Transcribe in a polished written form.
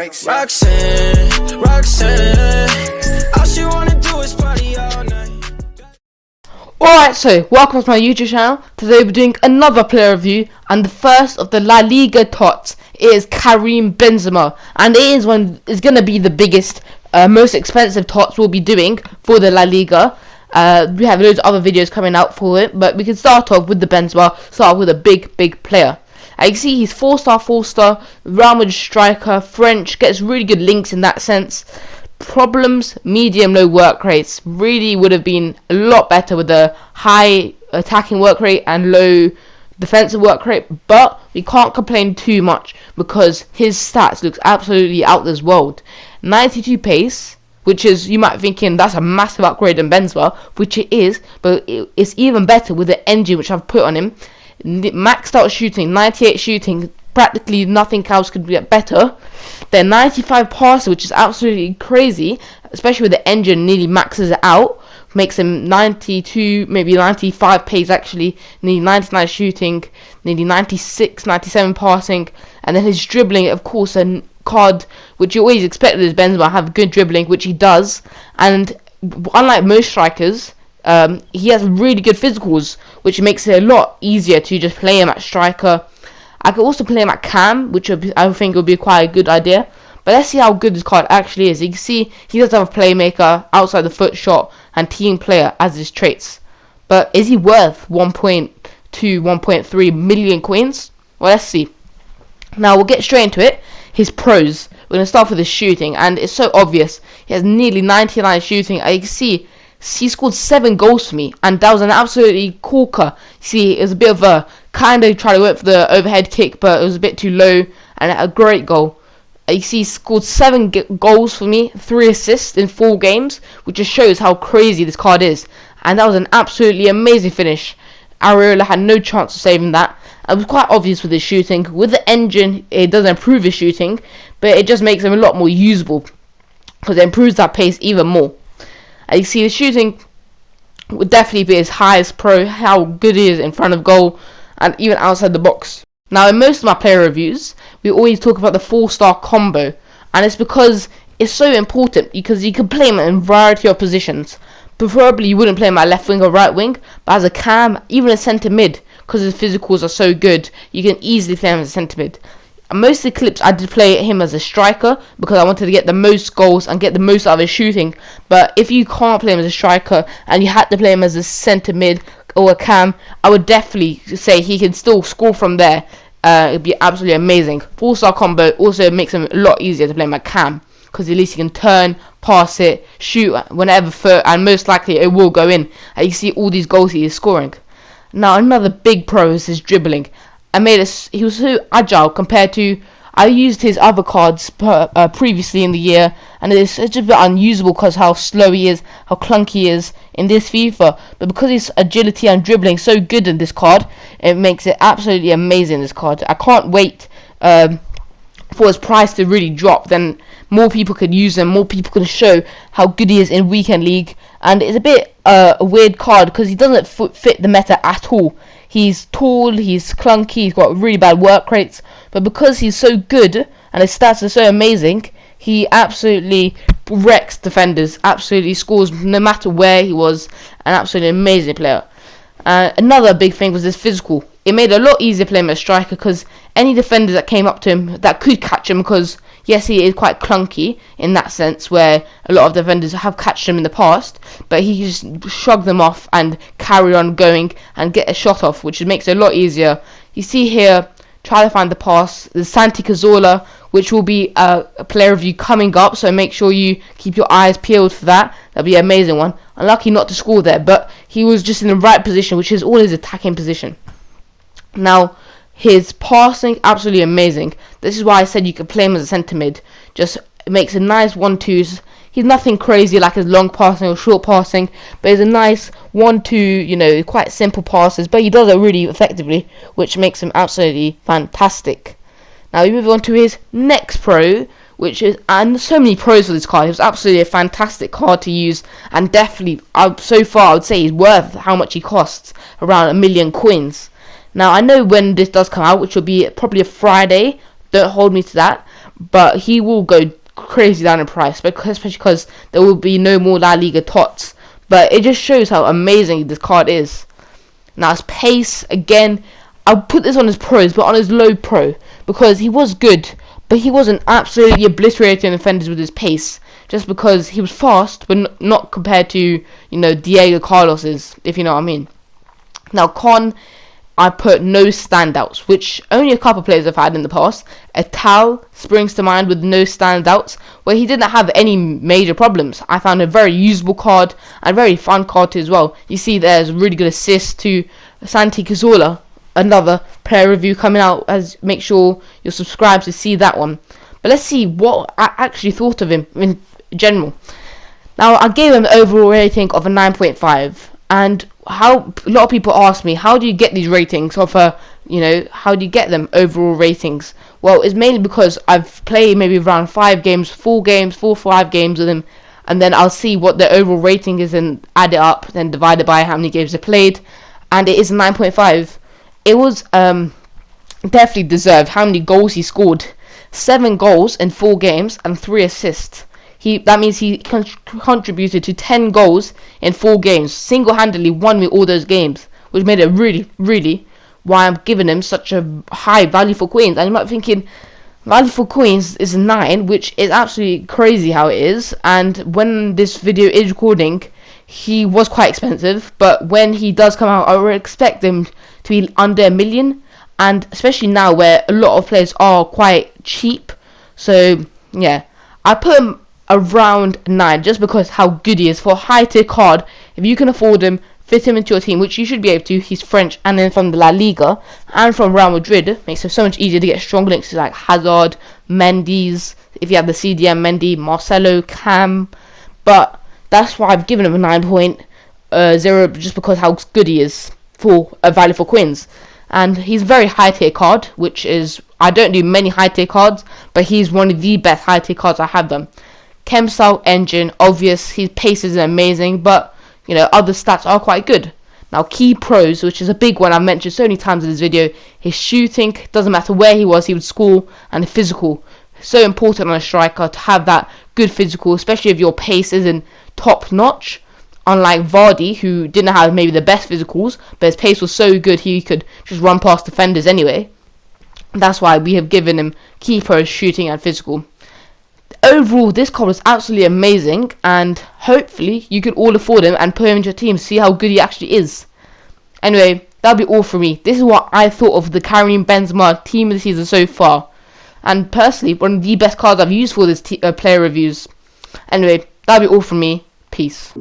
likes Roxanne, all she wanna do is party all night. Alright, so welcome to my YouTube channel. Today we're doing another player review, and the first of the La Liga Tots is Karim Benzma, and it's going to be the biggest, most expensive Tots we'll be doing for the La Liga. We have loads of other videos coming out for it, but we can start off with the Benzma, start off with a big player. As you can see, he's 4-star, Real Madrid striker, French, gets really good links in that sense. Problems, medium low work rates. Really would have been a lot better with a high attacking work rate and low defensive work rate, but we can't complain too much because his stats looks absolutely out of this world. 92 pace, which is, you might be thinking that's a massive upgrade in Benzma, which it is, but it's even better with the engine which I've put on him. Maxed out shooting, 98 shooting, practically nothing else could get better. Then 95 passer, which is absolutely crazy, especially with the engine nearly maxes it out, makes him 92, maybe 95 pace actually, nearly 99 shooting, nearly 96, 97 passing, and then his dribbling, of course, a card which you always expect with Benzma, have good dribbling, which he does, and unlike most strikers, he has really good physicals, which makes it a lot easier to just play him at striker. I could also play him at cam, which I think would be quite a good idea. But let's see how good this card actually is. You can see he does have a playmaker, outside the foot shot, and team player as his traits. But is he worth 1.2, 1.3 million coins? Well, let's see. Now we'll get straight into it. His pros. We're going to start with his shooting, and it's so obvious. He has nearly 99 shooting. As you can see, he scored 7 goals for me, and that was an absolutely corker. See, it was a bit of a kind of try to work for the overhead kick, but it was a bit too low, and a great goal. You see, he scored 7 goals for me, 3 assists in 4 games, which just shows how crazy this card is. And that was an absolutely amazing finish. Areola had no chance of saving that. It was quite obvious with his shooting. With the engine, it doesn't improve his shooting, but it just makes him a lot more usable because it improves that pace even more. As you see, the shooting would definitely be his highest pro, how good he is in front of goal and even outside the box. Now, in most of my player reviews, we always talk about the 4-star combo, and it's because it's so important because you can play him in a variety of positions. Preferably, you wouldn't play him at left wing or right wing, but as a cam, even a centre mid, because his physicals are so good, you can easily play him as a centre mid. Most of the clips I did play him as a striker because I wanted to get the most goals and get the most out of his shooting. But if you can't play him as a striker and you had to play him as a centre mid or a cam, I would definitely say he can still score from there. It'd be absolutely amazing. 4-star combo also makes him a lot easier to play him at cam because at least he can turn, pass it, shoot whenever foot, and most likely it will go in. And you see all these goals he is scoring. Now, another big pro is his dribbling. He was so agile compared to, I used his other cards previously in the year, and it's just a bit unusable because how slow he is, how clunky he is in this FIFA. But because his agility and dribbling so good in this card, it makes it absolutely amazing, this card. I can't wait for his price to really drop, then more people could use him, more people can show how good he is in Weekend League. And it's a bit a weird card because he doesn't fit the meta at all. He's tall, he's clunky, he's got really bad work rates, but because he's so good and his stats are so amazing, he absolutely wrecks defenders, absolutely scores no matter where he was. An absolutely amazing player. Another big thing was his physical. It made it a lot easier playing as a striker because any defenders that came up to him that could catch him, because yes, he is quite clunky in that sense where a lot of defenders have catched him in the past, but he just shrug them off and carry on going and get a shot off, which makes it a lot easier. You see here, try to find the pass. There's Santi Cazorla, which will be a player review coming up, so make sure you keep your eyes peeled for that. That'll be an amazing one. Unlucky not to score there, but he was just in the right position, which is all his attacking position. Now, his passing, absolutely amazing. This is why I said you could play him as a centre mid. Just makes a nice 1-2s. He's nothing crazy like his long passing or short passing, but he's a nice 1-2, quite simple passes, but he does it really effectively, which makes him absolutely fantastic. Now we move on to his next pro, which is, and so many pros for this card. It was absolutely a fantastic card to use, and definitely, so far I would say he's worth how much he costs, around 1 million coins. Now I know when this does come out, which will be probably a Friday, don't hold me to that, but he will go crazy down in price, especially because there will be no more La Liga Tots. But it just shows how amazing this card is. Now his pace, again, I'll put this on his pros, but on his low pro, because he was good, but he wasn't absolutely obliterating defenders with his pace, just because he was fast, but not compared to, you know, Diego Carlos's, if you know what I mean. Now Con, I put no standouts, which only a couple players have had in the past. Etal springs to mind with no standouts, where he didn't have any major problems. I found a very usable card and very fun card too as well. You see there's a really good assist to Santi Cazorla, another player review coming out, as make sure you're subscribed to see that one. But let's see what I actually thought of him in general. Now I gave him an overall rating of a 9.5, and how a lot of people ask me, how do you get these ratings of you know, how do you get them overall ratings? Well, it's mainly because I've played maybe around 5 games, 4 or 5 games with him, and then I'll see what the overall rating is and add it up, then divide it by how many games I played, and it is 9.5. It was definitely deserved. How many goals he scored? 7 goals in 4 games and 3 assists. That means he contributed to 10 goals in 4 games. Single-handedly won me all those games, which made it really why I'm giving him such a high value for coins. And you might be thinking, value for coins is 9, which is absolutely crazy how it is. And when this video is recording, he was quite expensive, but when he does come out, I would expect him to be under $1 million. And especially now where a lot of players are quite cheap. So yeah, I put him around 9 just because how good he is for a high tier card. If you can afford him, fit him into your team, which you should be able to. He's French and then from the La Liga and from Real Madrid, makes it so much easier to get strong links to like Hazard, Mendy's, if you have the CDM, Mendy, Marcelo, Cam. But that's why I've given him a 9.0 just because how good he is for a value for coins. And he's a very high tier card, which is, I don't do many high tier cards, but he's one of the best high tier cards I have them. Chem style engine, obvious, his pace is amazing, but you know, other stats are quite good. Now key pros, which is a big one I've mentioned so many times in this video, his shooting, doesn't matter where he was, he would score, and the physical. So important on a striker to have that good physical, especially if your pace isn't top notch. Unlike Vardy, who didn't have maybe the best physicals, but his pace was so good he could just run past defenders anyway. That's why we have given him key pros, shooting and physical. Overall, this card was absolutely amazing, and hopefully you can all afford him and put him into your team, see how good he actually is. Anyway, that'll be all for me. This is what I thought of the Karim Benzma team of the season so far, and personally one of the best cards I've used for this player reviews. Anyway, that'll be all from me. Peace.